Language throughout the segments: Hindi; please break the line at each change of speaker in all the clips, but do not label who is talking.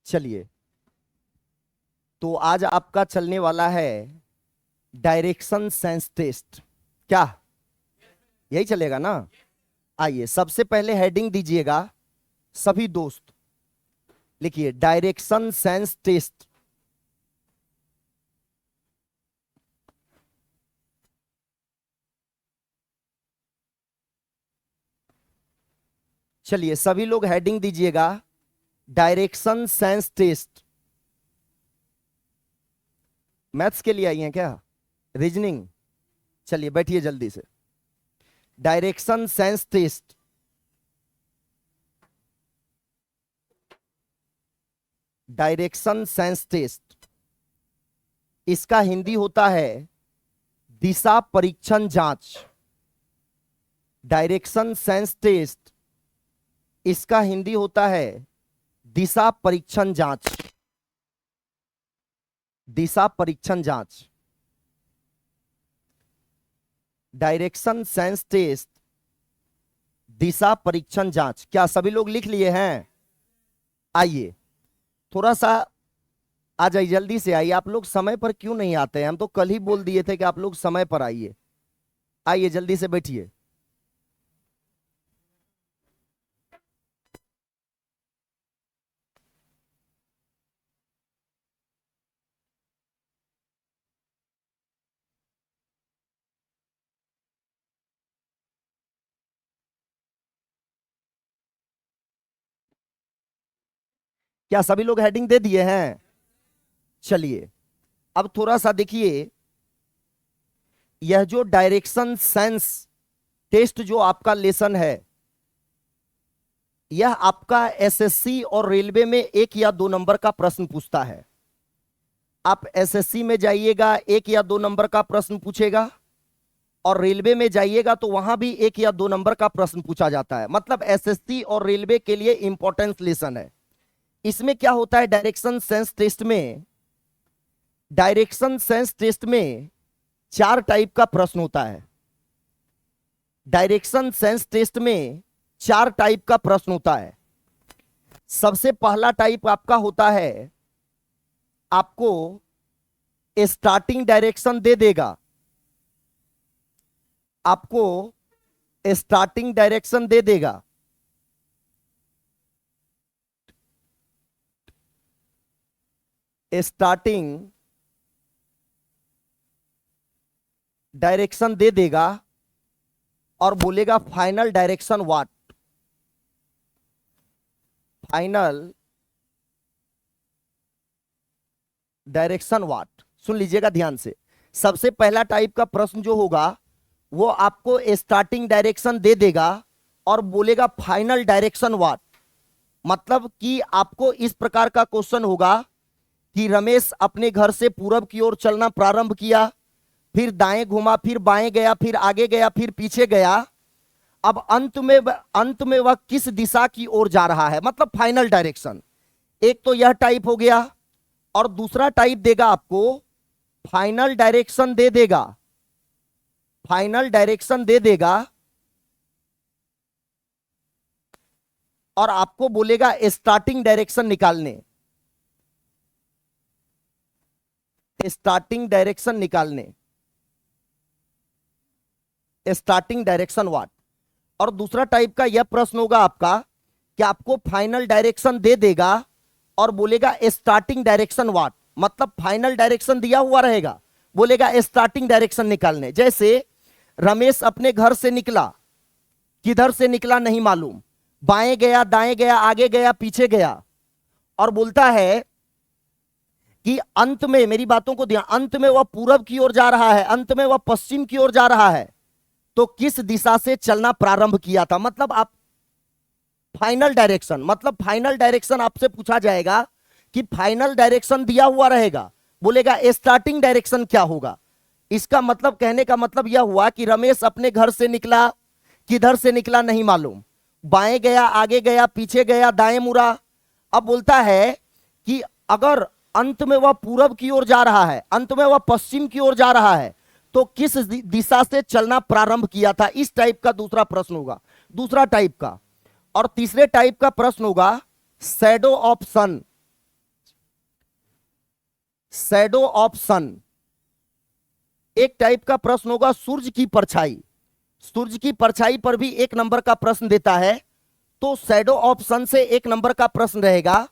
चलिए, तो आज आपका चलने वाला है डायरेक्शन सेंस टेस्ट। क्या यही चलेगा ना? आइए, सबसे पहले हेडिंग दीजिएगा सभी दोस्त, लिखिए डायरेक्शन सेंस टेस्ट। चलिए, सभी लोग हेडिंग दीजिएगा डायरेक्शन सेंस टेस्ट। मैथ्स के लिए आई हैं क्या? रीजनिंग? चलिए बैठिए जल्दी से। Direction sense test, direction sense test, इसका हिंदी होता है दिशा परीक्षण जांच। डायरेक्शन सेंस टेस्ट, इसका हिंदी होता है दिशा परीक्षण जांच। दिशा परीक्षण जांच, डायरेक्शन सेंस टेस्ट, दिशा परीक्षण जांच। क्या सभी लोग लिख लिए हैं? आइए, थोड़ा सा आ जाइए, जल्दी से आइए। आप लोग समय पर क्यों नहीं आते हैं? हम तो कल ही बोल दिए थे कि आप लोग समय पर आइए। आइए जल्दी से बैठिए। क्या सभी लोग हेडिंग दे दिए हैं? चलिए, अब थोड़ा सा देखिए, यह जो डायरेक्शन सेंस टेस्ट जो आपका लेसन है, यह आपका एसएससी और रेलवे में 1 या 2 नंबर का प्रश्न पूछता है। आप एसएससी में जाइएगा 1 या 2 नंबर का प्रश्न पूछेगा, और रेलवे में जाइएगा तो वहां भी 1 या 2 नंबर का प्रश्न पूछा जाता है। मतलब एसएससी और रेलवे के लिए इंपॉर्टेंस लेसन है। इसमें क्या होता है, डायरेक्शन सेंस टेस्ट में, डायरेक्शन सेंस टेस्ट में 4 टाइप का प्रश्न होता है। डायरेक्शन सेंस टेस्ट में 4 टाइप का प्रश्न होता है। सबसे पहला टाइप आपका होता है, आपको स्टार्टिंग डायरेक्शन दे देगा। आपको स्टार्टिंग डायरेक्शन दे देगा। स्टार्टिंग डायरेक्शन दे देगा और बोलेगा final direction what. Final direction what, सुन लीजिएगा ध्यान से। सबसे पहला टाइप का प्रश्न जो होगा, वो आपको स्टार्टिंग डायरेक्शन दे देगा और बोलेगा फाइनल डायरेक्शन व्हाट। मतलब कि आपको इस प्रकार का क्वेश्चन होगा कि रमेश अपने घर से पूरब की ओर चलना प्रारंभ किया, फिर दाएं घुमा, फिर बाएं गया, फिर आगे गया, फिर पीछे गया। अब अंत में वह किस दिशा की ओर जा रहा है, मतलब फाइनल डायरेक्शन। एक तो यह टाइप हो गया, और दूसरा टाइप देगा आपको फाइनल डायरेक्शन दे देगा। फाइनल डायरेक्शन दे देगा और आपको बोलेगा स्टार्टिंग डायरेक्शन निकालने। स्टार्टिंग डायरेक्शन निकालने, स्टार्टिंग डायरेक्शन व्हाट। और दूसरा टाइप का यह प्रश्न होगा आपका कि आपको फाइनल डायरेक्शन दे देगा और बोलेगा स्टार्टिंग डायरेक्शन व्हाट। मतलब फाइनल डायरेक्शन दिया हुआ रहेगा, बोलेगा स्टार्टिंग डायरेक्शन निकालने। जैसे रमेश अपने घर से निकला, किधर से निकला नहीं मालूम, बाएं गया, दाएं गया, आगे गया, पीछे गया, और बोलता है कि अंत में, मेरी बातों को ध्यान, अंत में वह पूरब की ओर जा रहा है, अंत में वह पश्चिम की ओर जा रहा है, तो किस दिशा से चलना प्रारंभ किया था। मतलब आप फाइनल डायरेक्शन, मतलब फाइनल डायरेक्शन आपसे पूछा जाएगा कि फाइनल डायरेक्शन दिया हुआ रहेगा, बोलेगा स्टार्टिंग डायरेक्शन क्या होगा। इसका मतलब, कहने का मतलब यह हुआ कि रमेश अपने घर से निकला, किधर से निकला नहीं मालूम, बाएं गया, आगे गया, पीछे गया, दाएं मुड़ा। अब बोलता है कि अगर अंत में वह पूरब की ओर जा रहा है, अंत में वह पश्चिम की ओर जा रहा है, तो किस दिशा से चलना प्रारंभ किया था। इस टाइप का दूसरा प्रश्न होगा, दूसरा टाइप का। और तीसरे टाइप का प्रश्न होगा shadow of sun. Shadow of sun. एक टाइप का प्रश्न होगा सूर्य की परछाई। सूर्य की परछाई पर भी 1 नंबर का प्रश्न देता है, तो शैडो ऑफ सन से 1 नंबर का प्रश्न रहेगा।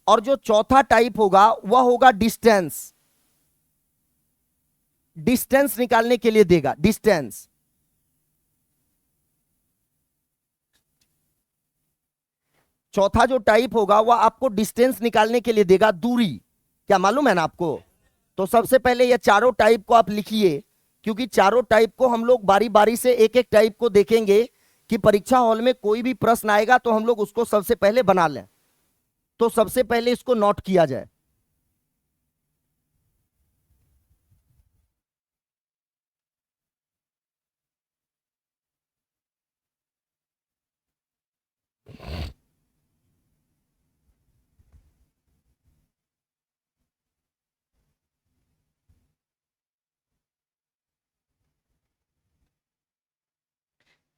और जो चौथा टाइप होगा वह होगा डिस्टेंस। डिस्टेंस निकालने के लिए देगा, डिस्टेंस। चौथा जो टाइप होगा वह आपको डिस्टेंस निकालने के लिए देगा, दूरी। क्या मालूम है ना आपको? तो सबसे पहले ये चारों टाइप को आप लिखिए, क्योंकि चारों टाइप को हम लोग बारी बारी से एक एक टाइप को देखेंगे कि परीक्षा हॉल में कोई भी प्रश्न आएगा तो हम लोग उसको सबसे पहले बना लें। तो सबसे पहले इसको नोट किया जाए।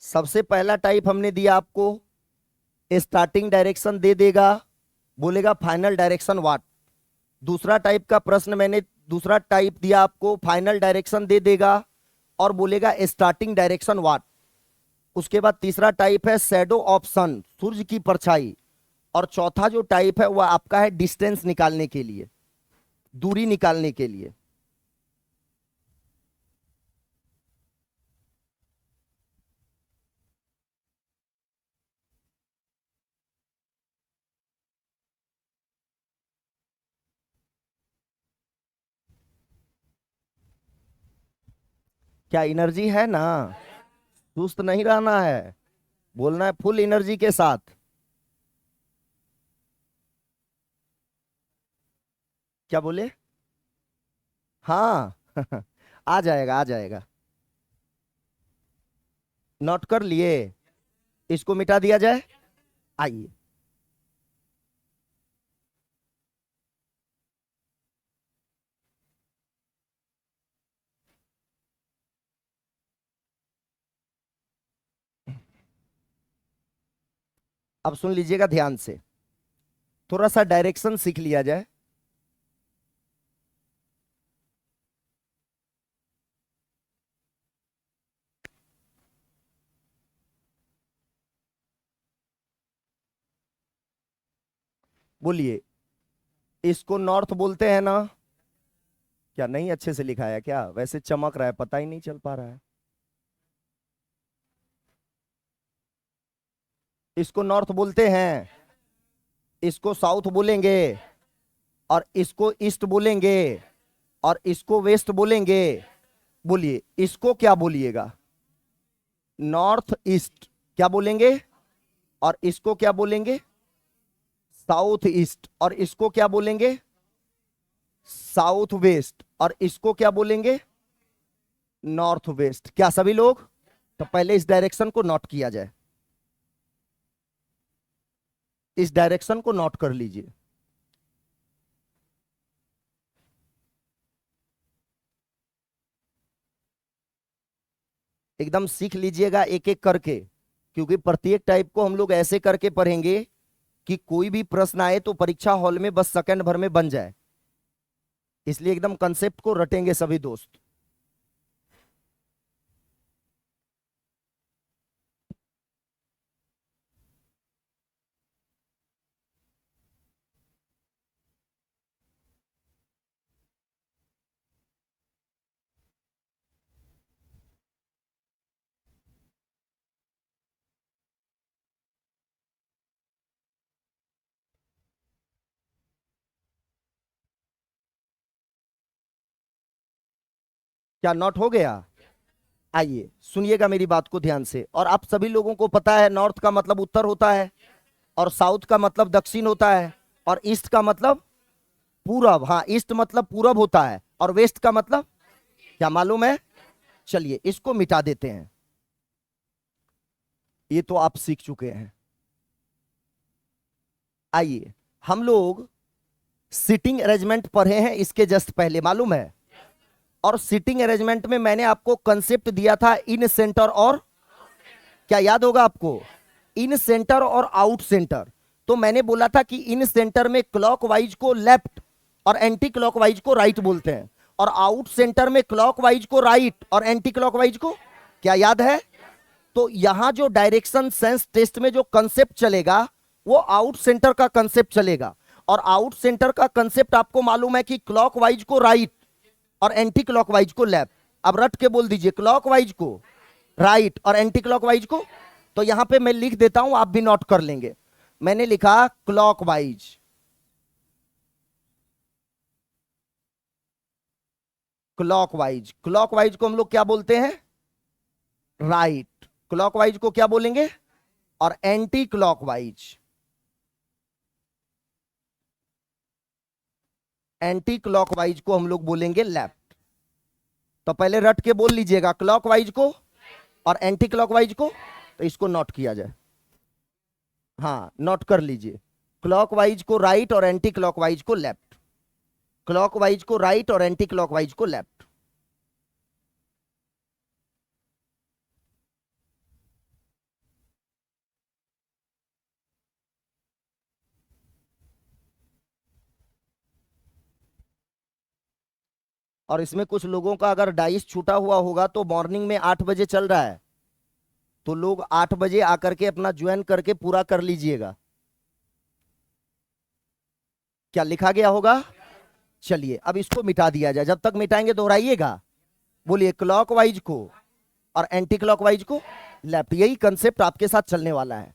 सबसे पहला टाइप हमने दिया आपको, स्टार्टिंग डायरेक्शन दे देगा, बोलेगा फाइनल डायरेक्शन व्हाट। दूसरा टाइप का प्रश्न मैंने दूसरा टाइप दिया आपको, फाइनल डायरेक्शन दे देगा और बोलेगा स्टार्टिंग डायरेक्शन व्हाट। उसके बाद तीसरा टाइप है शैडो ऑफ सन, सूर्य की परछाई। और चौथा जो टाइप है वह आपका है डिस्टेंस निकालने के लिए, दूरी निकालने के लिए। क्या एनर्जी है ना? सुस्त नहीं रहना है, बोलना है फुल एनर्जी के साथ। क्या बोले? हाँ आ जाएगा, आ जाएगा। नोट कर लिए? इसको मिटा दिया जाए। आइए, अब सुन लीजिएगा ध्यान से, थोड़ा सा डायरेक्शन सीख लिया जाए। बोलिए, इसको नॉर्थ बोलते हैं ना? क्या नहीं अच्छे से लिखा है क्या? वैसे चमक रहा है, पता ही नहीं चल पा रहा है। इसको नॉर्थ बोलते हैं, इसको साउथ बोलेंगे, और इसको ईस्ट बोलेंगे, और इसको वेस्ट बोलेंगे। बोलिए, इसको क्या बोलिएगा? North east. क्या बोलेंगे? और इसको क्या बोलेंगे? South east. और इसको क्या बोलेंगे? South west. और इसको क्या बोलेंगे? North west. क्या सभी लोग? तो पहले इस डायरेक्शन को नोट किया जाए, इस डायरेक्शन को नोट कर लीजिए। एकदम सीख लीजिएगा एक एक करके, क्योंकि प्रत्येक टाइप को हम लोग ऐसे करके पढ़ेंगे कि कोई भी प्रश्न आए तो परीक्षा हॉल में बस सेकंड भर में बन जाए। इसलिए एकदम कंसेप्ट को रटेंगे सभी दोस्त। क्या नोट हो गया? आइए सुनिएगा मेरी बात को ध्यान से। और आप सभी लोगों को पता है नॉर्थ का मतलब उत्तर होता है, और साउथ का मतलब दक्षिण होता है, और ईस्ट का मतलब पूरब। हाँ, ईस्ट मतलब पूरब होता है, और वेस्ट का मतलब क्या मालूम है? चलिए इसको मिटा देते हैं, ये तो आप सीख चुके हैं। आइए, हम लोग सीटिंग अरेंजमेंट पढ़े हैं इसके जस्ट पहले, मालूम है? और सीटिंग अरेंजमेंट में मैंने आपको कंसेप्ट दिया था इन सेंटर और, क्या याद होगा आपको? इन सेंटर और आउट सेंटर। तो मैंने बोला था कि इन सेंटर में क्लॉकवाइज को लेफ्ट और एंटी क्लॉकवाइज को राइट बोलते हैं, और आउट सेंटर में क्लॉकवाइज को राइट और एंटी क्लॉकवाइज को क्या याद है? तो यहां जो डायरेक्शन सेंस टेस्ट में जो कंसेप्ट चलेगा वो आउट सेंटर का कंसेप्ट चलेगा, और आउट सेंटर का कंसेप्ट आपको मालूम है कि क्लॉकवाइज को राइट और एंटी क्लॉकवाइज को लेफ्ट। अब रट के बोल दीजिए, क्लॉकवाइज को राइट और एंटी क्लॉकवाइज को। तो यहां पे मैं लिख देता हूं, आप भी नोट कर लेंगे। मैंने लिखा क्लॉकवाइज, क्लॉकवाइज, क्लॉकवाइज को हम लोग क्या बोलते हैं? राइट। क्लॉकवाइज को क्या बोलेंगे? और एंटी क्लॉकवाइज, एंटी क्लॉकवाइज को हम लोग बोलेंगे लेफ्ट। तो पहले रट के बोल लीजिएगा, क्लॉकवाइज को और एंटी क्लॉकवाइज को। तो इसको नोट किया जाए, हाँ नोट कर लीजिए, क्लॉकवाइज को राइट और एंटी क्लॉकवाइज को लेफ्ट, क्लॉकवाइज को राइट और एंटी क्लॉकवाइज को लेफ्ट। और इसमें कुछ लोगों का अगर डाइस छूटा हुआ होगा तो मॉर्निंग में 8 बजे चल रहा है, तो लोग 8 बजे आकर के अपना ज्वाइन करके पूरा कर लीजिएगा। क्या लिखा गया होगा? चलिए अब इसको मिटा दिया जाए, जब तक मिटाएंगे दोहराइएगा। बोलिए, क्लॉकवाइज को और एंटी क्लॉकवाइज को लेफ्ट। यही कंसेप्ट आपके साथ चलने वाला है।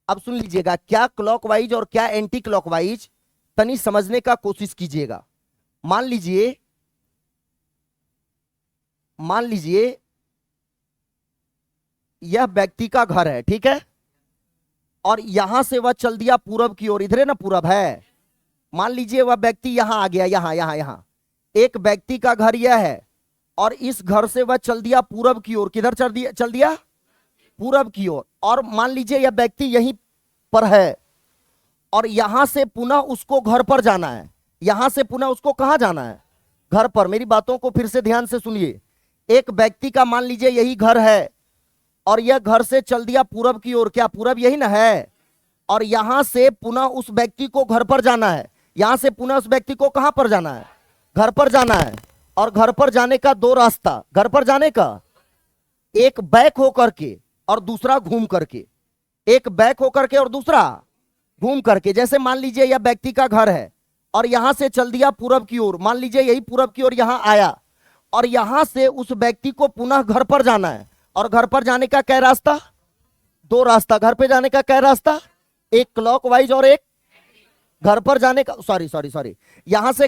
अब सुन लीजिएगा, क्या क्लॉकवाइज और क्या एंटी क्लॉकवाइज, तनी समझने का कोशिश कीजिएगा। मान लीजिए, मान लीजिए यह व्यक्ति का घर है, ठीक है, और यहां से वह चल दिया पूरब की ओर। इधर है ना, पूरब है। मान लीजिए वह व्यक्ति यहां आ गया, यहां यहां यहां एक व्यक्ति का घर यह है, और इस घर से वह चल दिया पूरब की ओर। किधर चल दिया? पूरब की ओर। और मान लीजिए यह व्यक्ति यहीं पर है, और यहां से पुनः उसको घर पर जाना है। यहां से पुनः उसको कहां जाना है? घर पर। मेरी बातों को फिर से ध्यान से सुनिए। एक व्यक्ति का मान लीजिए यही घर है, और यह घर से चल दिया पूरब की ओर। क्या पूरब यही ना है? और यहां से पुनः उस व्यक्ति को घर पर जाना है। यहां से पुनः उस व्यक्ति को कहां पर जाना है? घर पर जाना है। और घर पर जाने का दो रास्ता, घर पर जाने का, एक बैक होकर के और दूसरा घूम करके। एक बैक होकर के और दूसरा घूम करके। जैसे मान लीजिए यह व्यक्ति का घर है और यहां से चल दिया पूरब की ओर। मान लीजिए यही पूरब की ओर यहां आया, और यहां से उस व्यक्ति को पुनः घर पर जाना है। और घर पर जाने का क्या रास्ता? दो रास्ता। घर पे जाने का क्या रास्ता? एक क्लॉकवाइज और एक घर पर जाने का, सॉरी, यहां से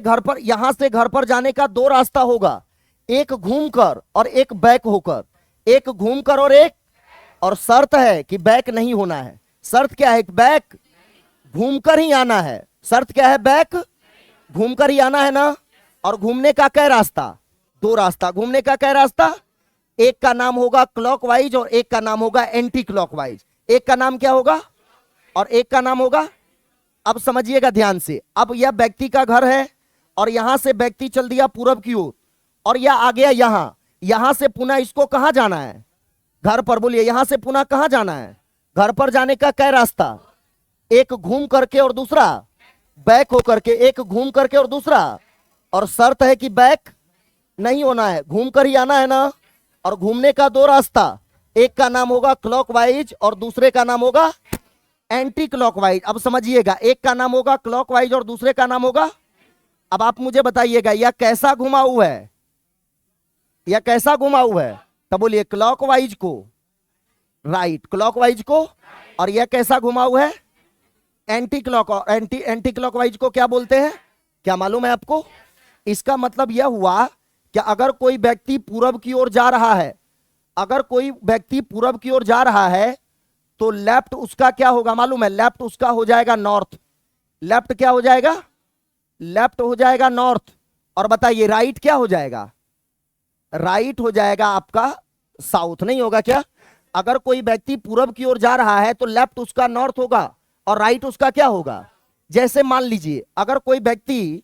घर पर जाने का दो रास्ता होगा, एक घूमकर और एक बैक होकर। एक घूमकर और एक, और शर्त है कि बैक नहीं होना है। शर्त क्या है? बैक घूमकर ही आना है। शर्त क्या है? बैक घूमकर ही आना है ना। और घूमने का क्या रास्ता? दो रास्ता। घूमने का क्या रास्ता? एक का नाम होगा क्लॉकवाइज और एक का नाम होगा एंटी क्लॉकवाइज। एक का नाम क्या होगा और एक का नाम होगा? अब समझिएगा ध्यान से। अब यह व्यक्ति का घर है, और यहां से व्यक्ति चल दिया पूरब की ओर, और यह आ गया यहां। यहां से पुनः इसको कहां जाना है? घर पर। बोलिए, यहां से पुनः कहां जाना है? घर पर जाने का क्या रास्ता? एक घूम करके और दूसरा बैक होकर के। एक घूम करके और दूसरा, और शर्त है कि बैक नहीं होना है, घूम कर ही आना है ना। और घूमने का दो रास्ता, एक का नाम होगा क्लॉकवाइज और दूसरे का नाम होगा एंटी क्लॉकवाइज। अब समझिएगा, एक का नाम होगा क्लॉकवाइज और दूसरे का नाम होगा। अब आप मुझे बताइएगा, यह कैसा घुमाऊ है? यह कैसा घुमाऊ है? तो बोलिए, क्लॉकवाइज को राइट, क्लॉकवाइज को। और यह कैसा घुमाऊ है? एंटी क्लॉकवाइज को क्या बोलते हैं? क्या मालूम है आपको? इसका मतलब यह हुआ कि अगर कोई व्यक्ति पूरब की ओर जा रहा है, अगर कोई व्यक्ति पूरब की ओर जा रहा है, तो लेफ्ट उसका क्या होगा मालूम है? लेफ्ट उसका हो जाएगा नॉर्थ। लेफ्ट क्या हो जाएगा? लेफ्ट हो जाएगा नॉर्थ। और बताइए राइट क्या हो जाएगा? राइट हो जाएगा आपका साउथ। नहीं होगा क्या? अगर कोई व्यक्ति पूरब की ओर जा रहा है तो लेफ्ट उसका नॉर्थ होगा और राइट उसका क्या होगा? जैसे मान लीजिए अगर कोई व्यक्ति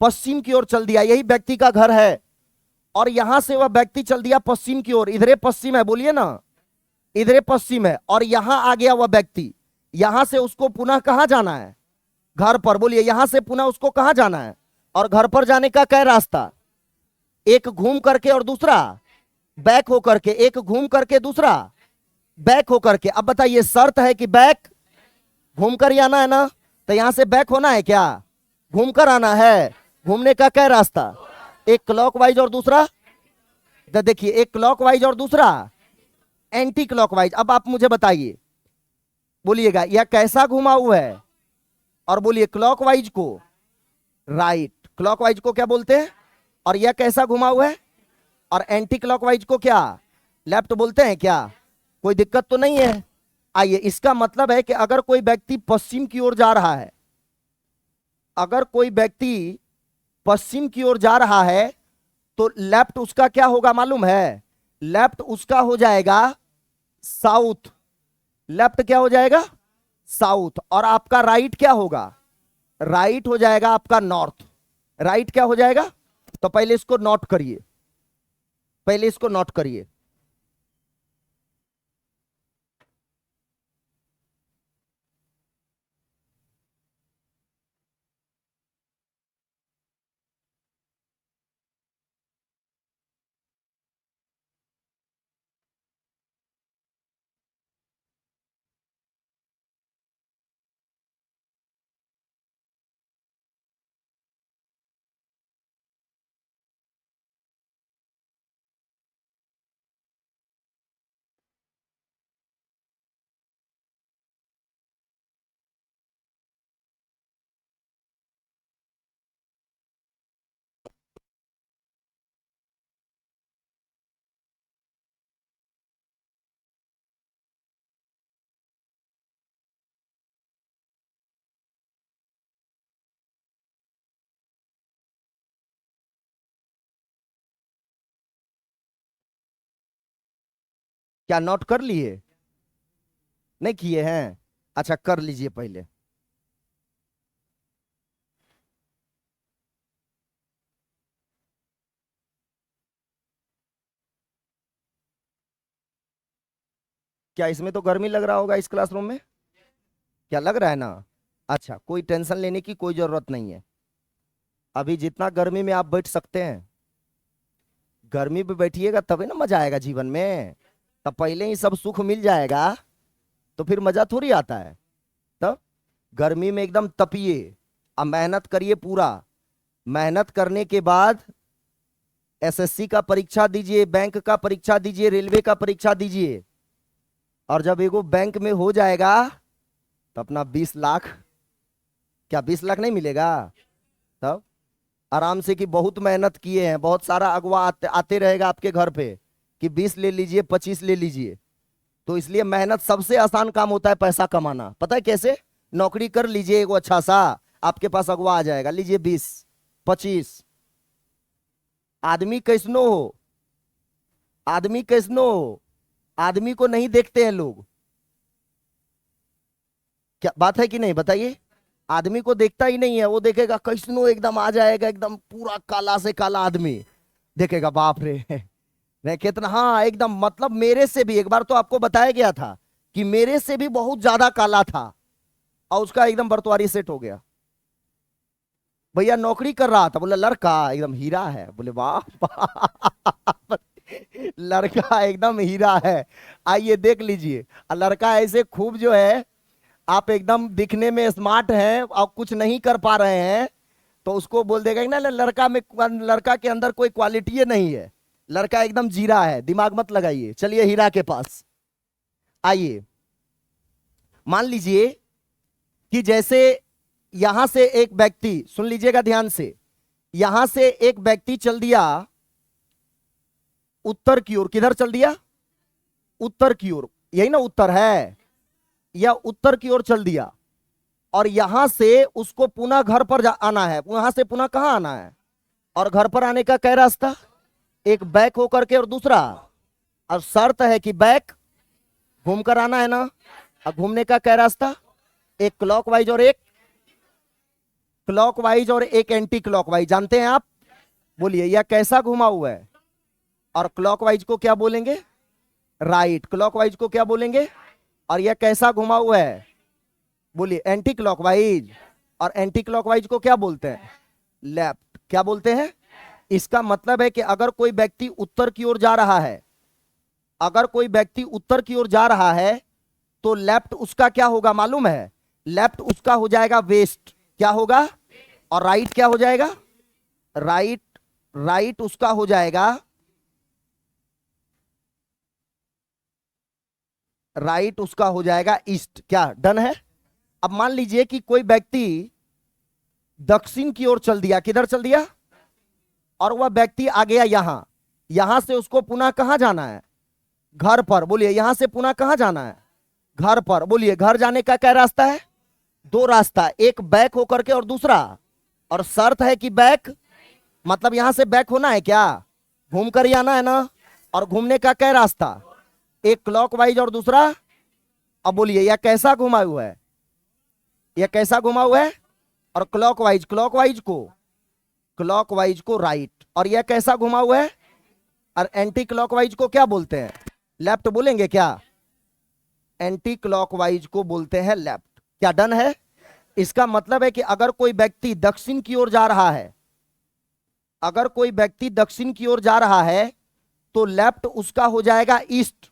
पश्चिम की ओर चल दिया, यही व्यक्ति का घर है, और यहां से वह व्यक्ति चल दिया पश्चिम की ओर। इधरे पश्चिम है, बोलिए ना, इधरे पश्चिम है, और यहां आ गया वह व्यक्ति। यहां से उसको पुनः कहां जाना है? घर पर। बोलिए, यहां से पुनः उसको कहां जाना है? और घर पर जाने का क्या रास्ता? एक घूम करके और दूसरा बैक होकर के, एक घूम करके दूसरा बैक होकर के। अब बताइए, शर्त है कि बैक घूम कर ही आना है ना, तो यहां से बैक होना है क्या? घूम कर आना है। घूमने का क्या रास्ता? एक क्लॉकवाइज और दूसरा, तो देखिए एक क्लॉकवाइज और दूसरा एंटी क्लॉकवाइज। अब आप मुझे बताइए, बोलिएगा यह कैसा घुमा हुआ है? और बोलिए क्लॉकवाइज को राइट, क्लॉकवाइज को क्या बोलते हैं? और यह कैसा घुमा हुआ है? और एंटी क्लॉकवाइज को क्या लेफ्ट बोलते हैं क्या? कोई दिक्कत तो नहीं है। आइए, इसका मतलब है कि अगर कोई व्यक्ति पश्चिम की ओर जा रहा है, अगर कोई व्यक्ति पश्चिम की ओर जा रहा है तो लेफ्ट उसका क्या होगा मालूम है? लेफ्ट उसका हो जाएगा साउथ। लेफ्ट क्या हो जाएगा? साउथ। और आपका राइट क्या होगा? राइट हो जाएगा आपका नॉर्थ। राइट क्या हो जाएगा? तो पहले इसको नोट करिए, पहले इसको नोट करिए। क्या नोट कर लिए? नहीं किए हैं? अच्छा कर लीजिए पहले। क्या इसमें तो गर्मी लग रहा होगा इस क्लासरूम में? क्या लग रहा है ना? अच्छा, कोई टेंशन लेने की कोई जरूरत नहीं है। अभी जितना गर्मी में आप बैठ सकते हैं, गर्मी में बैठिएगा तभी ना मजा आएगा जीवन में। तब पहले ही सब सुख मिल जाएगा तो फिर मजा थोड़ी आता है। तब गर्मी में एकदम तपिए, अब मेहनत करिए पूरा। मेहनत करने के बाद एसएससी का परीक्षा दीजिए, बैंक का परीक्षा दीजिए, रेलवे का परीक्षा दीजिए। और जब एगो बैंक में हो जाएगा तो अपना 20 लाख, क्या 20 लाख नहीं मिलेगा? तब आराम से कि बहुत मेहनत किए हैं, बहुत सारा अगवा आते रहेगा आपके घर पे कि 20 ले लीजिए, 25 ले लीजिए। तो इसलिए मेहनत सबसे आसान काम होता है पैसा कमाना। पता है कैसे? नौकरी कर लीजिए एगो अच्छा सा, आपके पास अगवा आ जाएगा, लीजिए 20, 25। आदमी कैसनो हो, आदमी कैसनो हो, आदमी को नहीं देखते हैं लोग। क्या बात है कि नहीं बताइए? आदमी को देखता ही नहीं है, वो देखेगा कैसनो एकदम आ जाएगा, एकदम पूरा काला से काला आदमी देखेगा, बाप रे नहीं कितना, हाँ एकदम, मतलब मेरे से भी एक बार तो आपको बताया गया था कि मेरे से भी बहुत ज्यादा काला था और उसका एकदम बरतवारी सेट हो गया। भैया नौकरी कर रहा था, बोले लड़का एकदम हीरा है, बोले वाह लड़का एकदम हीरा है, आइए देख लीजिए। और लड़का ऐसे खूब जो है, आप एकदम दिखने में स्मार्ट हैं और कुछ नहीं कर पा रहे हैं तो उसको बोल देगा कि ना लड़का में, लड़का के अंदर कोई क्वालिटी नहीं है, लड़का एकदम जीरा है, दिमाग मत लगाइए, चलिए हीरा के पास। आइए मान लीजिए कि जैसे यहां से एक व्यक्ति, सुन लीजिएगा ध्यान से, यहां से एक व्यक्ति चल दिया उत्तर की ओर। किधर चल दिया? उत्तर की ओर, यही ना उत्तर है, या उत्तर की ओर चल दिया। और यहां से उसको पुनः घर पर आना है, वहां से पुनः कहां आना है? और घर पर आने का क्या रास्ता? एक बैक होकर के और दूसरा, और शर्त है कि बैक घूम कर आना है ना। और घूमने का क्या रास्ता? एक क्लॉकवाइज और एक क्लॉकवाइज और एक एंटी क्लॉकवाइज। जानते हैं आप? बोलिए यह कैसा घुमा हुआ है? और क्लॉकवाइज को क्या बोलेंगे? राइट। क्लॉकवाइज को क्या बोलेंगे? और यह कैसा घुमा हुआ है? बोलिए एंटी क्लॉकवाइज। और एंटी क्लॉकवाइज को क्या बोलते हैं? लेफ्ट। क्या बोलते हैं? इसका मतलब है कि अगर कोई व्यक्ति उत्तर की ओर जा रहा है, अगर कोई व्यक्ति उत्तर की ओर जा रहा है तो लेफ्ट उसका क्या होगा मालूम है? लेफ्ट उसका हो जाएगा वेस्ट। क्या होगा? और राइट क्या हो जाएगा? राइट, राइट उसका हो जाएगा, राइट उसका हो जाएगा ईस्ट। क्या डन है? अब मान लीजिए कि कोई व्यक्ति दक्षिण की ओर चल दिया। किधर चल दिया? और वह व्यक्ति आ गया यहां, यहां से उसको पुनः कहां जाना है? घर पर। बोलिए यहां से पुनः कहां जाना है? घर पर। बोलिए घर जाने का क्या रास्ता है? दो रास्ता, एक बैक होकर के और दूसरा, और शर्त है कि बैक मतलब यहां से बैक होना है क्या? घूम कर ही आना है ना। और घूमने का क्या रास्ता? एक क्लॉकवाइज और दूसरा। अब बोलिए यह कैसा घुमा हुआ है? यह कैसा घुमा हुआ है? और क्लॉकवाइज, क्लॉकवाइज को राइट। और यह कैसा घुमा हुआ है? और एंटी क्लॉकवाइज को क्या बोलते हैं? लेफ्ट बोलेंगे क्या? एंटी क्लॉकवाइज को बोलते हैं लेफ्ट। क्या डन है? इसका मतलब है कि अगर कोई व्यक्ति दक्षिण की ओर जा रहा है, अगर कोई व्यक्ति दक्षिण की ओर जा रहा है तो लेफ्ट उसका हो जाएगा ईस्ट।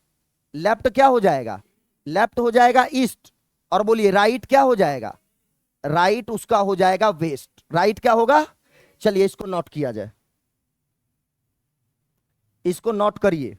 लेफ्ट क्या हो जाएगा? लेफ्ट हो जाएगा ईस्ट। और बोलिए राइट क्या हो जाएगा? राइट उसका हो जाएगा वेस्ट। राइट क्या होगा? चलिए इसको नोट किया जाए, इसको नोट करिए।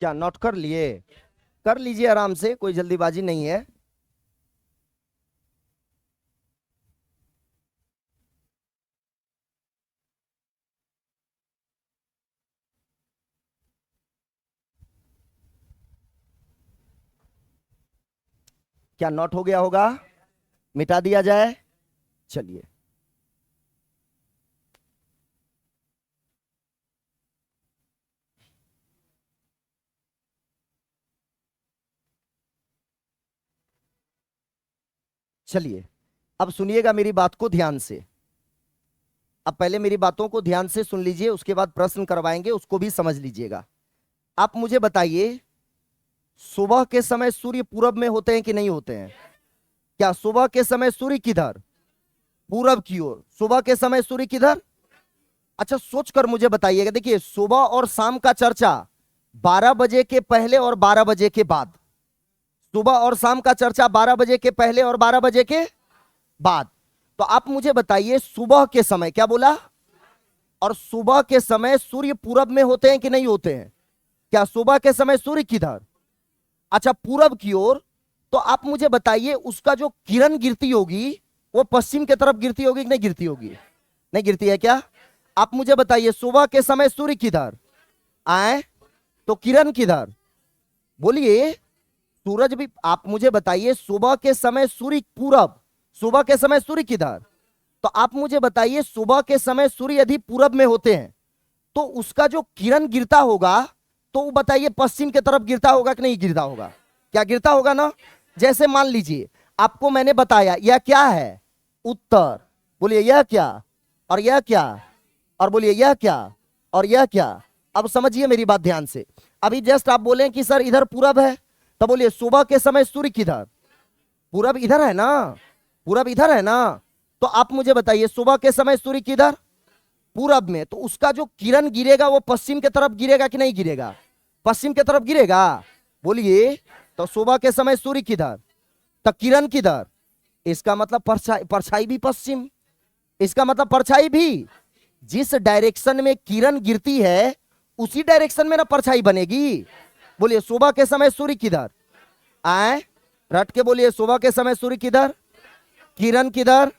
क्या नोट कर लिए? कर लीजिए आराम से, कोई जल्दीबाजी नहीं है। क्या नोट हो गया होगा? मिटा दिया जाए? चलिए चलिए, अब सुनिएगा मेरी बात को ध्यान से। अब पहले मेरी बातों को ध्यान से सुन लीजिए, उसके बाद प्रश्न करवाएंगे, उसको भी समझ लीजिएगा। आप मुझे बताइए, सुबह के समय सूर्य पूरब में होते हैं कि नहीं होते हैं? क्या सुबह के समय सूर्य किधर? पूरब की ओर। सुबह के समय सूर्य किधर? अच्छा सोच कर मुझे बताइएगा। देखिए सुबह और शाम का चर्चा 12 बजे के पहले और 12 बजे के बाद। सुबह और शाम का चर्चा 12 बजे के पहले और 12 बजे के बाद। तो आप मुझे बताइए सुबह के समय, क्या बोला? और सुबह के समय सूर्य पूरब में होते हैं कि नहीं होते हैं? क्या सुबह के समय सूर्य किधर? अच्छा पूरब की ओर। तो आप मुझे बताइए उसका जो किरण गिरती होगी वो पश्चिम की तरफ गिरती होगी कि नहीं गिरती होगी? नहीं गिरती है क्या? आप मुझे बताइए सुबह के समय सूर्य किधर आए तो किरण किधर? बोलिए सूरज भी। आप मुझे बताइए सुबह के समय सूर्य पूरब, सुबह के समय सूर्य किधर? तो आप मुझे बताइए सुबह के समय सूर्य यदि पूरब में होते हैं तो उसका जो किरण गिरता होगा तो वो बताइए पश्चिम की तरफ गिरता होगा कि नहीं गिरता होगा? क्या गिरता होगा ना। जैसे मान लीजिए आपको मैंने बताया यह क्या है? उत्तर। बोलिए यह क्या? और यह क्या? और बोलिए यह क्या? और यह क्या? अब समझिए मेरी बात ध्यान से। अभी जस्ट आप बोले कि सर इधर पूरब है, तो बोलिए सुबह के समय सूर्य किधर? पूरब इधर है ना, पूरब इधर है ना। तो आप मुझे बताइए सुबह के समय सूर्य किधर? पूरब में, तो उसका जो किरण गिरेगा वो पश्चिम की तरफ गिरेगा कि नहीं गिरेगा? पश्चिम की तरफ गिरेगा। बोलिए, तो सुबह के समय सूर्य किधर, तो किरण किधर, इसका मतलब परछाई, परछाई भी पश्चिम। इसका मतलब परछाई भी जिस डायरेक्शन में किरण गिरती है उसी डायरेक्शन में ना परछाई बनेगी। बोलिए सुबह के समय सूर्य किधर, आए रट के बोलिए, सुबह के समय सूर्य किधर, किरण किधर,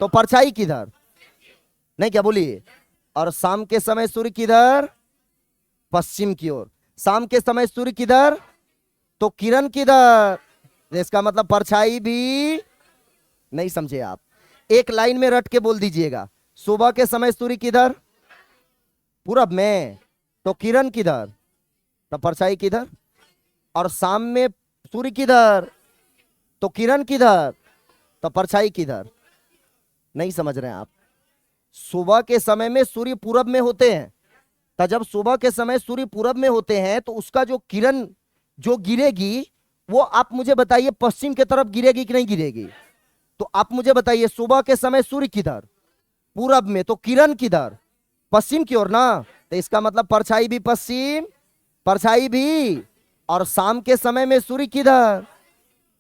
तो परछाई किधर, नहीं क्या? बोलिए। और शाम के समय सूर्य किधर, पश्चिम की ओर। शाम के समय सूर्य किधर, तो किरण किधर, इसका मतलब परछाई भी। नहीं समझे आप? एक लाइन में रट के बोल दीजिएगा, सुबह के समय सूर्य किधर, पूरब में, तो किरण किधर, तो परछाई किधर। और शाम में सूर्य किधर, तो किरण किधर, तो परछाई किधर। नहीं समझ रहे हैं आप? सुबह के समय में सूर्य पूरब में होते हैं, तो जब सुबह के समय सूर्य पूरब में होते हैं तो उसका जो किरण जो गिरेगी वो आप मुझे बताइए पश्चिम की तरफ गिरेगी कि नहीं गिरेगी? तो आप मुझे बताइए, सुबह के समय सूर्य किधर, पूरब में, तो किरण किधर, पश्चिम की ओर ना, तो इसका मतलब परछाई भी पश्चिम, परछाई भी। और शाम के समय में सूर्य किधर,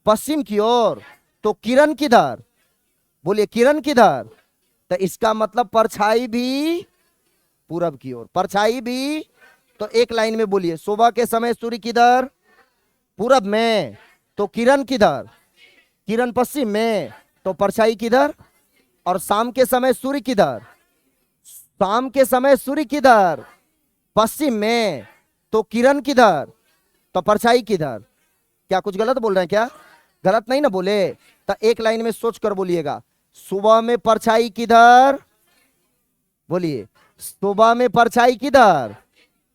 पश्चिम की ओर, तो किरण किधर, बोलिए किरण किधर, तो इसका मतलब परछाई भी पूरब की ओर, परछाई भी। तो एक लाइन में बोलिए, सुबह के समय सूर्य किधर, पूरब में, तो किरण किधर, किरण पश्चिम में, तो परछाई किधर। और शाम के समय सूर्य किधर, शाम के समय सूर्य किधर, पश्चिम में, तो किरण किधर, तो परछाई किधर। क्या कुछ गलत बोल रहे हैं क्या? गलत नहीं ना बोले? तो एक लाइन में सोच कर बोलिएगा, सुबह में परछाई किधर, बोलिए सुबह में परछाई किधर,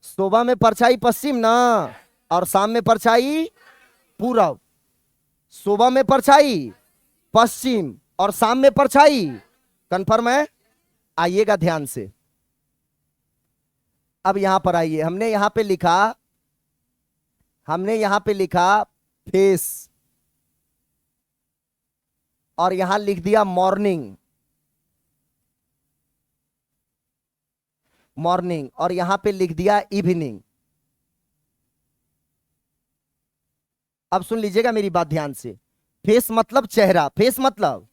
सुबह में परछाई पश्चिम ना, और शाम में परछाई पूरब। सुबह में परछाई पश्चिम और शाम में परछाई, कंफर्म है? आइएगा ध्यान से। अब यहां पर आइए, हमने यहां पे लिखा फेस, और यहां लिख दिया मॉर्निंग, मॉर्निंग, और यहां पे लिख दिया इवनिंग। अब सुन लीजिएगा मेरी बात ध्यान से। फेस मतलब चेहरा, फेस मतलब,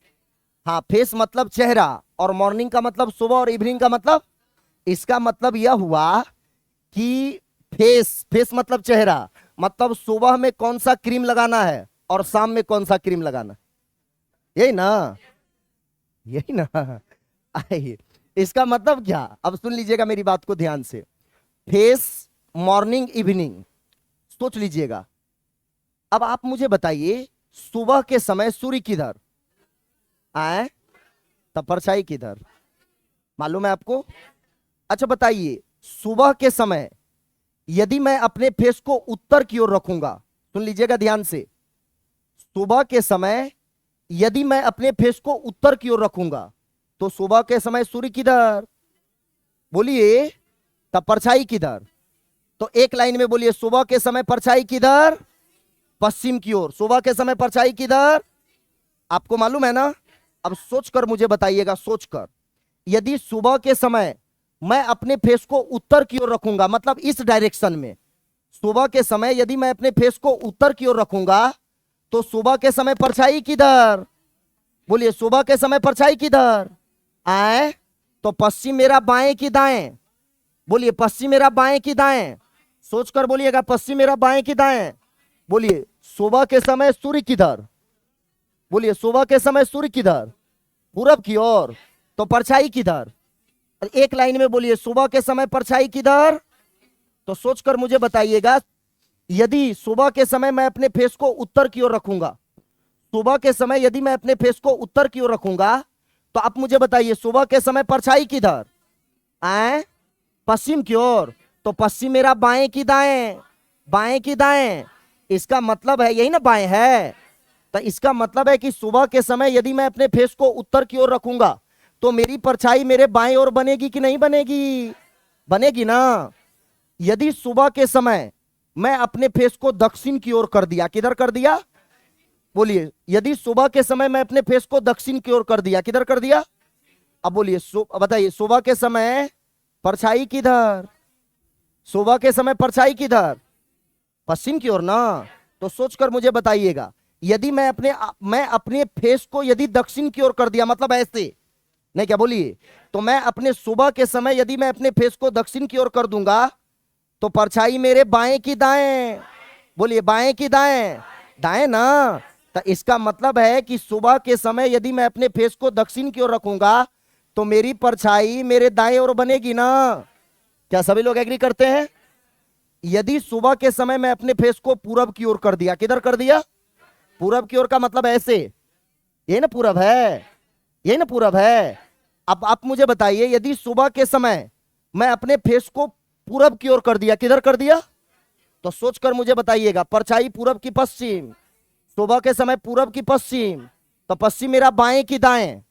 हाँ फेस मतलब चेहरा, और मॉर्निंग का मतलब सुबह, और इवनिंग का मतलब, इसका मतलब यह हुआ कि फेस, फेस मतलब चेहरा, मतलब सुबह में कौन सा क्रीम लगाना है और शाम में कौन सा क्रीम लगाना, यही ना, यही ना। आइए, इसका मतलब क्या? अब सुन लीजिएगा मेरी बात को ध्यान से। फेस, मॉर्निंग, इवनिंग, सोच लीजिएगा। अब आप मुझे बताइए, सुबह के समय सूर्य किधर, आए, तब परछाई किधर, मालूम है आपको? अच्छा बताइए, सुबह के समय यदि मैं अपने फेस को उत्तर की ओर रखूंगा, सुन लीजिएगा ध्यान से, सुबह के समय यदि मैं अपने फेस को उत्तर की ओर रखूंगा तो सुबह के समय सूर्य किधर, बोलिए, तब परछाई किधर। तो एक लाइन में बोलिए, सुबह के समय परछाई किधर, पश्चिम की ओर। सुबह के समय परछाई किधर, आपको मालूम है ना? अब सोचकर मुझे बताइएगा, सोचकर, यदि सुबह के समय मैं अपने फेस को उत्तर की ओर रखूंगा, मतलब इस डायरेक्शन में, सुबह के समय यदि मैं अपने फेस को उत्तर की ओर रखूंगा तो सुबह के समय परछाई किधर, बोलिए सुबह के समय परछाई किधर, आए, तो पश्चिम मेरा बाएं की दाएं, बोलिए पश्चिम मेरा बाएं की दाएं, सोचकर बोलिएगा, पश्चिम मेरा बाएं की दाएं। बोलिए सुबह के समय सूर्य किधर, बोलिए सुबह के समय सूर्य किधर, पूरब की ओर, तो परछाई किधर। एक लाइन में बोलिए, सुबह के समय परछाई किधर। तो सोचकर मुझे बताइएगा, यदि सुबह के समय मैं अपने फेस को उत्तर की ओर रखूंगा, सुबह के समय यदि मैं अपने फेस को उत्तर की ओर रखूंगा तो आप मुझे बताइए, सुबह के समय परछाई किधर, आए, पश्चिम की ओर, तो पश्चिम मेरा बाएं की दाएं, बाएं की दाएं, इसका मतलब है यही ना, बाएं है, तो इसका मतलब है कि सुबह के समय यदि मैं अपने फेस को उत्तर की ओर रखूंगा तो मेरी परछाई मेरे बाएं ओर बनेगी कि नहीं बनेगी? बनेगी ना। यदि सुबह के समय मैं अपने फेस को दक्षिण की ओर कर दिया, किधर कर दिया, बोलिए, यदि सुबह के समय मैं अपने फेस को दक्षिण की ओर कर दिया, किधर कर दिया, अब बोलिए बताइए सुबह के समय परछाई किधर, सुबह के समय परछाई किधर, पश्चिम की ओर ना। तो सोचकर मुझे बताइएगा, यदि मैं अपने फेस को यदि दक्षिण की ओर कर दिया, मतलब ऐसे, नहीं क्या बोलिए, तो मैं अपने सुबह के समय यदि मैं अपने फेस को दक्षिण की ओर कर दूंगा तो परछाई मेरे बाएं की दाएं, बोलिए बाएं की दाएं, दाएं ना। तो इसका मतलब है कि सुबह के समय यदि मैं अपने फेस को दक्षिण की ओर रखूंगा तो मेरी परछाई मेरे दाएं ओर बनेगी ना। क्या सभी लोग एग्री करते हैं? यदि सुबह के समय मैं अपने फेस को पूरब की ओर कर दिया, किधर कर दिया, पूरब की ओर का मतलब ऐसे, ये ना पूरब है, ये ना पूरब है। अब आप मुझे बताइए, यदि सुबह के समय मैं अपने फेस को पूरब की ओर कर दिया, किधर कर दिया, तो सोचकर मुझे बताइएगा, परछाई पूरब की पश्चिम, सुबह के समय पूरब की पश्चिम, तो पश्चिम मेरा बाएं की दाएं,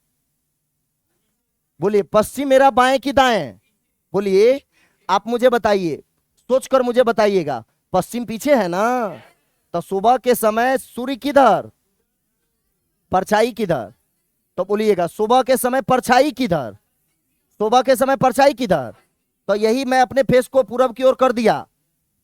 बोलिए पश्चिम मेरा बाएं की दाएं, बोलिए। आप मुझे बताइए, सोचकर मुझे बताइएगा, पश्चिम पीछे है ना, तो सुबह के समय सूर्य किधर, परछाई किधर, तो बोलिएगा सुबह के समय परछाई किधर, सुबह के समय परछाई किधर। तो यही मैं अपने फेस को पूरब की ओर कर दिया,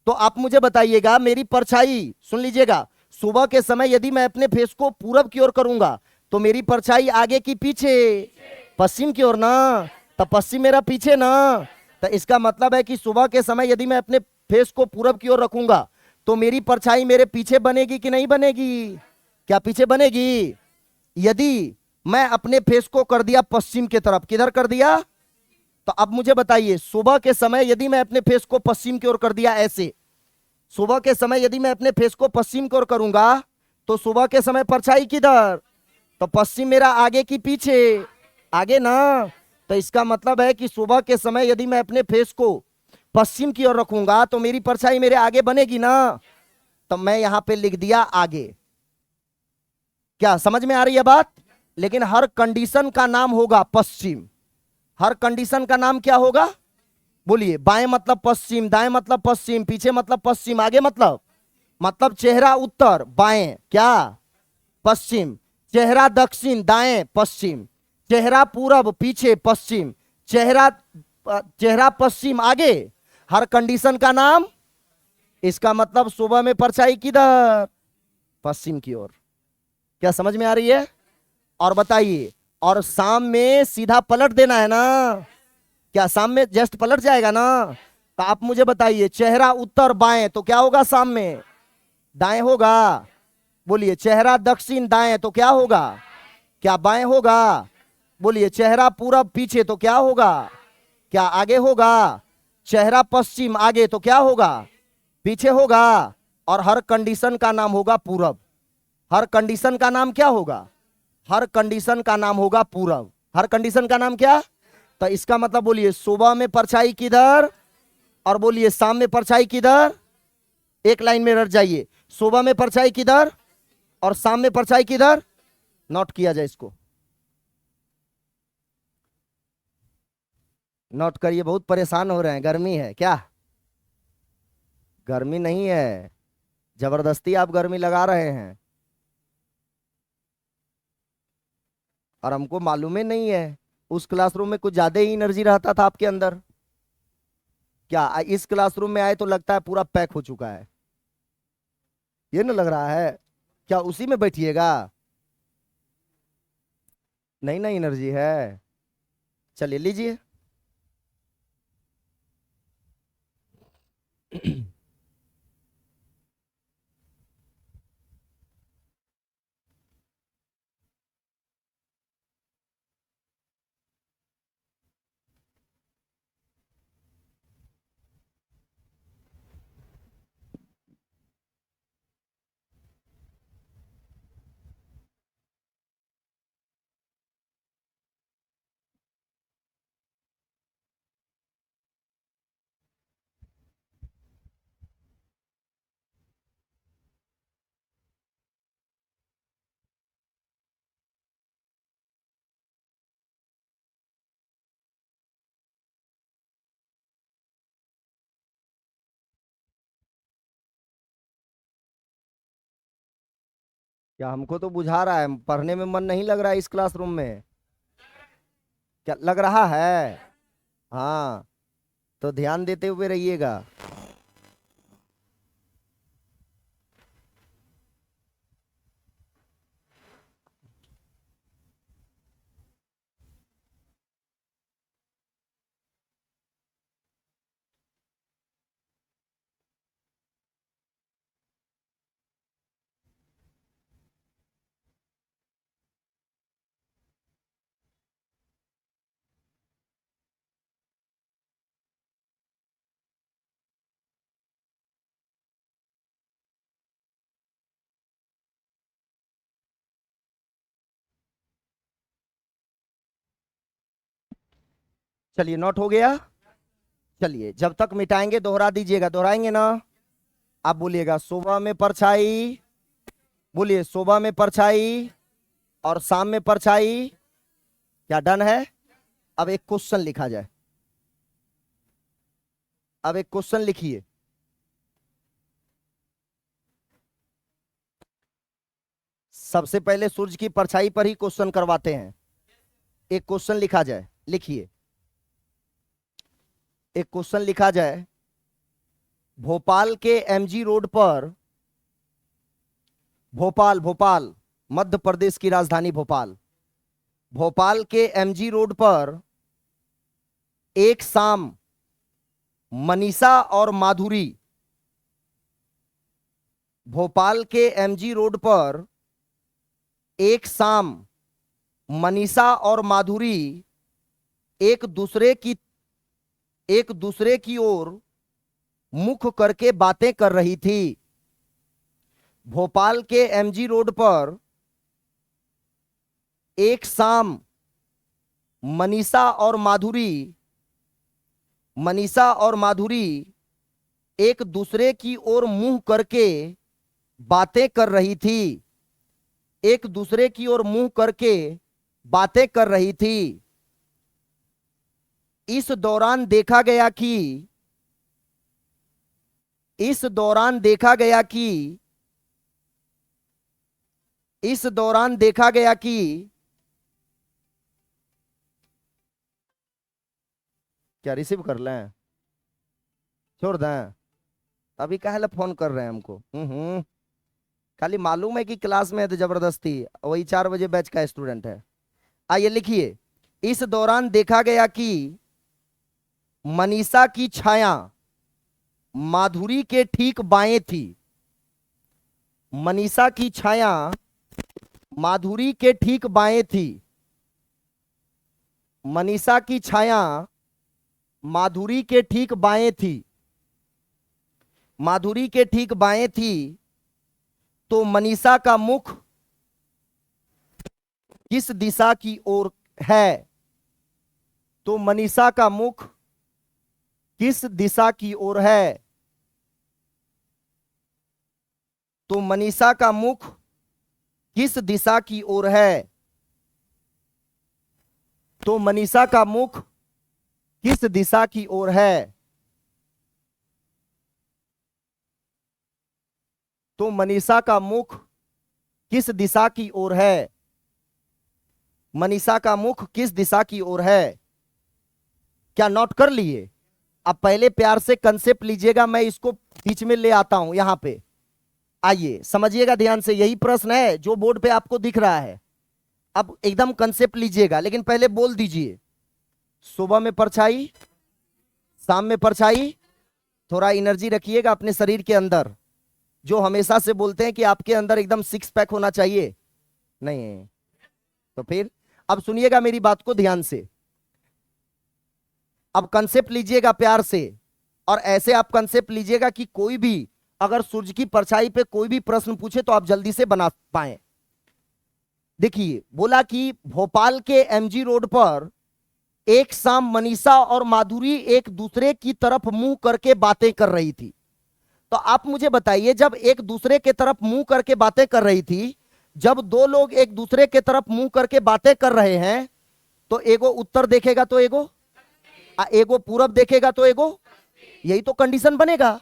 तो आप मुझे बताइएगा मेरी परछाई, सुन लीजिएगा, सुबह के समय यदि मैं अपने फेस को पूरब की ओर करूंगा तो मेरी परछाई आगे की पीछे, पश्चिम की ओर ना, तो पश्चिम मेरा पीछे ना। तो इसका मतलब है कि सुबह के समय यदि मैं अपने फेस को पूरब की ओर रखूंगा तो मेरी परछाई मेरे पीछे बनेगी कि नहीं बनेगी, क्या पीछे बनेगी। यदि मैं अपने फेस को कर दिया पश्चिम की तरफ, किधर कर दिया, तो अब मुझे बताइए सुबह के समय यदि मैं अपने फेस को पश्चिम की ओर कर दिया ऐसे, सुबह के समय यदि मैं अपने फेस को पश्चिम की ओर करूंगा तो सुबह के समय परछाई किधर, तो पश्चिम मेरा आगे की पीछे, आगे ना। तो इसका मतलब है कि सुबह के समय यदि मैं अपने फेस को पश्चिम की ओर रखूंगा तो मेरी परछाई मेरे आगे बनेगी ना। तो मैं यहां पे लिख दिया आगे। क्या समझ में आ रही है बात? लेकिन हर कंडीशन का नाम होगा पश्चिम, हर कंडीशन का नाम क्या होगा, बोलिए बाएं मतलब पश्चिम, दाएं मतलब पश्चिम, पीछे मतलब पश्चिम, आगे मतलब चेहरा उत्तर बाएं क्या, पश्चिम, चेहरा दक्षिण दाएं पश्चिम, चेहरा पूरब पीछे पश्चिम, चेहरा चेहरा पश्चिम आगे, हर कंडीशन का नाम। इसका मतलब सुबह में परछाई किधर, पश्चिम की ओर। क्या समझ में आ रही है? और बताइए, और शाम में सीधा पलट देना है ना, क्या शाम में जस्ट पलट जाएगा ना। तो आप मुझे बताइए, चेहरा उत्तर बाएं तो क्या होगा, शाम में दाएं होगा, बोलिए चेहरा दक्षिण दाएं तो क्या होगा, क्या बाएं होगा, बोलिए चेहरा पूरब पीछे तो क्या होगा, क्या आगे होगा, चेहरा पश्चिम आगे तो क्या होगा, पीछे होगा। और हर कंडीशन का नाम होगा पूरब, हर कंडीशन का नाम क्या होगा, हर कंडीशन का नाम होगा पूरब, हर कंडीशन का नाम क्या। तो इसका मतलब बोलिए सुबह में परछाई किधर, और बोलिए शाम में परछाई किधर, एक लाइन में रट जाइए, सुबह में परछाई किधर और शाम में परछाई किधर, नोट किया जाए इसको, नोट करिए। बहुत परेशान हो रहे हैं, गर्मी है क्या, गर्मी नहीं है, जबरदस्ती आप गर्मी लगा रहे हैं और हमको मालूम ही नहीं है। उस क्लासरूम में कुछ ज्यादा ही एनर्जी रहता था आपके अंदर, क्या इस क्लासरूम में आए तो लगता है पूरा पैक हो चुका है, ये ना लग रहा है, क्या उसी में बैठिएगा, नहीं ना एनर्जी है, चलिए लीजिए। क्या हमको तो बुझा रहा है, पढ़ने में मन नहीं लग रहा है इस क्लासरूम में, क्या लग रहा है? हाँ, तो ध्यान देते हुए रहिएगा। चलिए, नोट हो गया। चलिए, जब तक मिटाएंगे दोहरा दीजिएगा। दोहराएंगे ना? आप बोलिएगा सुबह में परछाई, बोलिए सुबह में परछाई और शाम में परछाई। क्या डन है? अब एक क्वेश्चन लिखा जाए। अब एक क्वेश्चन लिखिए। सबसे पहले सूर्य की परछाई पर ही क्वेश्चन करवाते हैं। एक क्वेश्चन लिखा जाए, लिखिए। एक क्वेश्चन लिखा जाए। भोपाल के एमजी रोड पर, भोपाल भोपाल मध्य प्रदेश की राजधानी भोपाल, भोपाल के एमजी रोड पर एक शाम मनीषा और माधुरी, भोपाल के एमजी रोड पर एक शाम मनीषा और माधुरी एक दूसरे की ओर मुख करके बातें कर रही थी। भोपाल के एमजी रोड पर एक शाम मनीषा और माधुरी एक दूसरे की ओर मुंह करके बातें कर रही थी। एक दूसरे की ओर मुंह करके बातें कर रही थी। इस दौरान देखा गया कि इस दौरान देखा गया कि क्या रिसीव कर लें? छोड़ दें? अभी काहे फोन कर रहे हैं हमको? खाली मालूम है कि क्लास में है तो जबरदस्ती। वही 4 बजे बैच का स्टूडेंट है। आइए लिखिए। इस दौरान देखा गया कि मनीषा की छाया माधुरी के ठीक बाएं थी। मनीषा की छाया माधुरी के ठीक बाएं थी। मनीषा की छाया माधुरी के ठीक बाएं थी। माधुरी के ठीक बाएं थी। तो मनीषा का मुख किस दिशा की ओर है? तो मनीषा का मुख किस दिशा की ओर है? तो मनीषा का मुख किस दिशा की ओर है? तो मनीषा का मुख किस दिशा की ओर है? तो मनीषा का मुख किस दिशा की ओर है? मनीषा का मुख किस दिशा की ओर है? क्या नोट कर लिए? अब पहले प्यार से कंसेप्ट लीजिएगा, मैं इसको बीच में ले आता हूं यहां पे। आइए समझिएगा ध्यान से। यही प्रश्न है जो बोर्ड पे आपको दिख रहा है। अब एकदम कंसेप्ट लीजिएगा, लेकिन पहले बोल दीजिए। सुबह में परछाई, शाम में परछाई। थोड़ा एनर्जी रखिएगा अपने शरीर के अंदर। जो हमेशा से बोलते हैं कि आपके अंदर एकदम 6 पैक होना चाहिए, नहीं तो फिर अब सुनिएगा मेरी बात को ध्यान से। अब कंसेप्ट लीजिएगा प्यार से, और ऐसे आप कंसेप्ट लीजिएगा कि कोई भी अगर सूर्य की परछाई पे कोई भी प्रश्न पूछे तो आप जल्दी से बना पाए। देखिए, बोला कि भोपाल के एमजी रोड पर एक शाम मनीषा और माधुरी एक दूसरे की तरफ मुंह करके बातें कर रही थी। तो आप मुझे बताइए, जब एक दूसरे के तरफ मुंह करके बातें कर रही थी, जब दो लोग एक दूसरे के तरफ मुंह करके बातें कर रहे हैं, तो एगो उत्तर देखेगा तो एगो पूरब देखेगा तो एगो, यही तो कंडीशन बनेगा।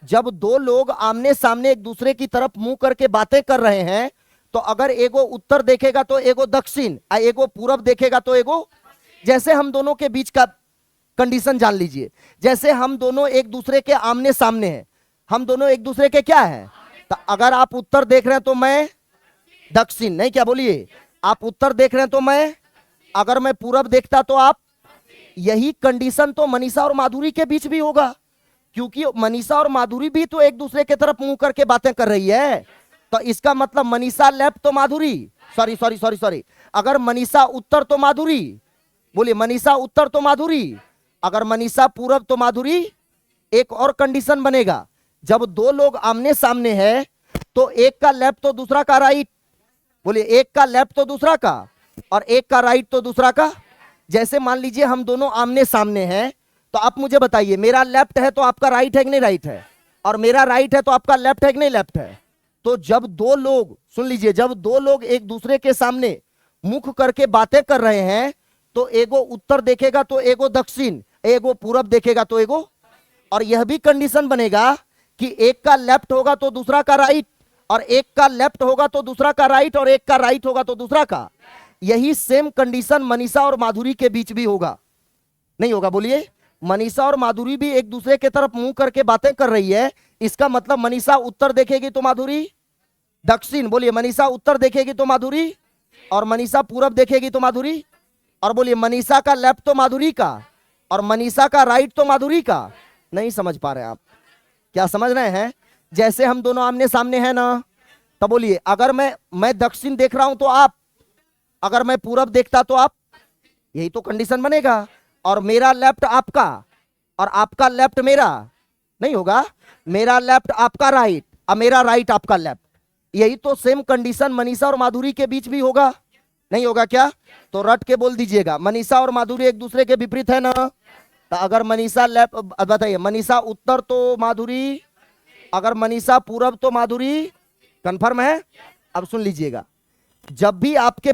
जब दो लोग आमने सामने एक दूसरे की तरफ मुंह करके बातें कर रहे हैं, तो अगर एगो उत्तर देखेगा तो एगो दक्षिण, एगो पूरब देखेगा तो एगो, जैसे हम दोनों के बीच का कंडीशन जान लीजिए, जैसे हम दोनों एक दूसरे के आमने सामने हैं, हम दोनों एक दूसरे के क्या हैं, तो अगर आप उत्तर देख रहे हैं तो मैं दक्षिण, नहीं क्या बोलिए, आप उत्तर देख रहे हैं तो मैं, अगर मैं पूरब देखता तो आप, यही कंडीशन तो मनीषा और माधुरी के बीच भी होगा, क्योंकि मनीषा और माधुरी भी तो एक दूसरे की तरफ मुंह करके बातें कर रही है। तो इसका मतलब मनीषा लेफ्ट तो माधुरी, सॉरी सॉरी सॉरी सॉरी, अगर मनीषा उत्तर तो माधुरी, बोलिए मनीषा उत्तर तो माधुरी, अगर मनीषा पूरब तो माधुरी। एक और कंडीशन बनेगा, जब दो लोग आमने सामने हैं तो एक का लेफ्ट तो दूसरा का राइट, बोलिए एक का लेफ्ट तो दूसरा का, और एक का राइट तो दूसरा का। जैसे मान लीजिए हम दोनों आमने सामने हैं, तो आप मुझे बताइए, मेरा लेफ्ट है तो आपका राइट है कि नहीं राइट है, और मेरा राइट है तो आपका लेफ्ट है कि नहीं लेफ्ट है। तो जब दो लोग, सुन लीजिए, जब दो लोग एक दूसरे के सामने मुख करके बातें कर रहे हैं, तो एगो उत्तर देखेगा तो एगो दक्षिण, एगो पूरब देखेगा तो एगो, और यह भी कंडीशन बनेगा कि एक का लेफ्ट होगा तो दूसरा का राइट, और एक का लेफ्ट होगा तो दूसरा का राइट, और एक का राइट होगा तो दूसरा का। यही सेम कंडीशन मनीषा और माधुरी के बीच भी होगा, नहीं होगा, बोलिए। मनीषा और माधुरी भी एक दूसरे के तरफ मुंह करके बातें कर रही है, इसका मतलब मनीषा उत्तर देखेगी तो माधुरी दक्षिण, बोलिए मनीषा उत्तर देखेगी तो माधुरी, और मनीषा पूरब देखेगी तो माधुरी, और बोलिए मनीषा का लेफ्ट तो माधुरी का, और मनीषा का राइट तो माधुरी का। नहीं समझ पा रहे हैं आप, क्या समझ रहे हैं? जैसे हम दोनों आमने सामने हैं ना, तो बोलिए अगर मैं दक्षिण देख रहा हूं तो आप, अगर मैं पूरब देखता तो आप, यही तो कंडीशन बनेगा। और मेरा लेफ्ट आपका और आपका लेफ्ट मेरा, नहीं होगा, मेरा लेफ्ट आपका राइट और मेरा राइट आपका लेफ्ट। यही तो सेम कंडीशन मनीषा और माधुरी के बीच भी होगा, नहीं होगा क्या? तो रट के बोल दीजिएगा, मनीषा और माधुरी एक दूसरे के विपरीत है ना। तो अगर मनीषा लेफ्ट, बताइए मनीषा उत्तर तो माधुरी, अगर मनीषा पूरब तो माधुरी, कंफर्म है? अब सुन लीजिएगा, जब भी आपके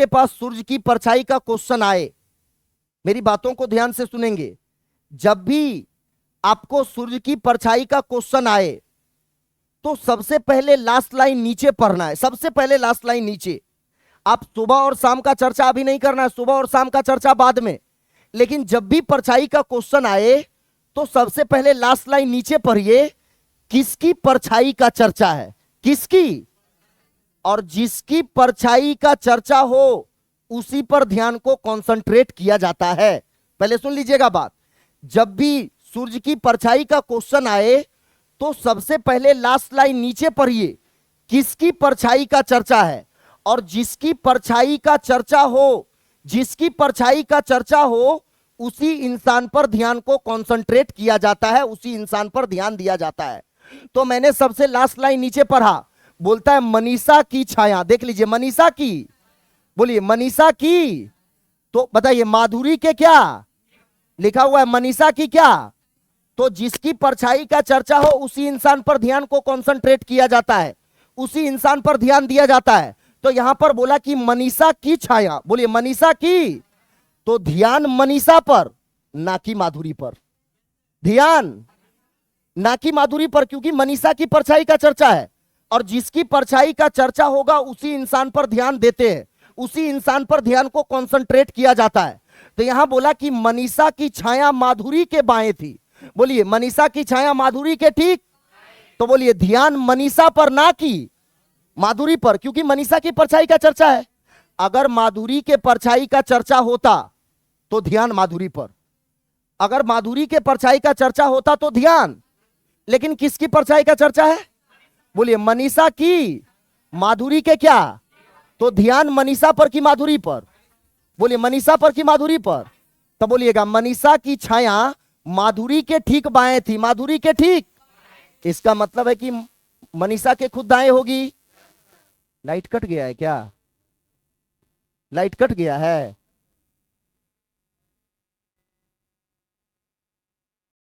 पास सूर्य की परछाई का क्वेश्चन आए, मेरी बातों को ध्यान से सुनेंगे, जब भी आपको सूर्य की परछाई का क्वेश्चन आए तो सबसे पहले लास्ट लाइन नीचे पढ़ना है, सबसे पहले लास्ट लाइन नीचे। आप सुबह और शाम का चर्चा अभी नहीं करना है, सुबह और शाम का चर्चा बाद में, लेकिन जब भी परछाई का क्वेश्चन आए तो सबसे पहले लास्ट लाइन नीचे पढ़िए, किसकी परछाई का चर्चा है, किसकी, और जिसकी परछाई का चर्चा हो उसी पर ध्यान को कंसंट्रेट किया जाता है। पहले सुन लीजिएगा बात, जब भी सूर्य की परछाई का क्वेश्चन आए तो सबसे पहले लास्ट लाइन नीचे पढ़िए, किसकी परछाई का चर्चा है, और जिसकी परछाई का चर्चा हो, जिसकी परछाई का चर्चा हो उसी इंसान पर ध्यान को कंसंट्रेट किया जाता है, उसी इंसान पर ध्यान दिया जाता है। तो मैंने सबसे लास्ट लाइन नीचे पढ़ा, बोलता है मनीषा की छाया, देख लीजिए मनीषा की, बोलिए मनीषा की, तो बताइए माधुरी के क्या लिखा हुआ है, मनीषा की क्या, तो जिसकी परछाई का चर्चा हो उसी इंसान पर ध्यान को कंसंट्रेट किया जाता है, उसी इंसान पर ध्यान दिया जाता है। तो यहां पर बोला कि मनीषा की छाया, बोलिए मनीषा की, तो ध्यान मनीषा पर ना कि माधुरी पर, ध्यान ना कि माधुरी पर, क्योंकि मनीषा की परछाई का चर्चा है, और जिसकी परछाई का चर्चा होगा उसी इंसान पर ध्यान देते हैं, उसी इंसान पर ध्यान को कंसंट्रेट किया जाता है। तो यहां बोला कि मनीषा की छाया माधुरी के बाएं थी, बोलिए मनीषा की छाया माधुरी के ठीक, तो बोलिए ध्यान मनीषा पर ना कि माधुरी पर, क्योंकि मनीषा की परछाई का चर्चा है। अगर माधुरी के परछाई का चर्चा होता तो ध्यान माधुरी पर, अगर माधुरी के परछाई का चर्चा होता तो ध्यान, लेकिन किसकी परछाई का चर्चा है, बोलिए मनीषा की, माधुरी के क्या, तो ध्यान मनीषा पर की माधुरी पर, बोलिए मनीषा पर की माधुरी पर। तो बोलिएगा मनीषा की छाया माधुरी के ठीक बाएं थी, माधुरी के ठीक, इसका मतलब है कि मनीषा के खुद दाएं होगी। लाइट कट गया है क्या? लाइट कट गया है?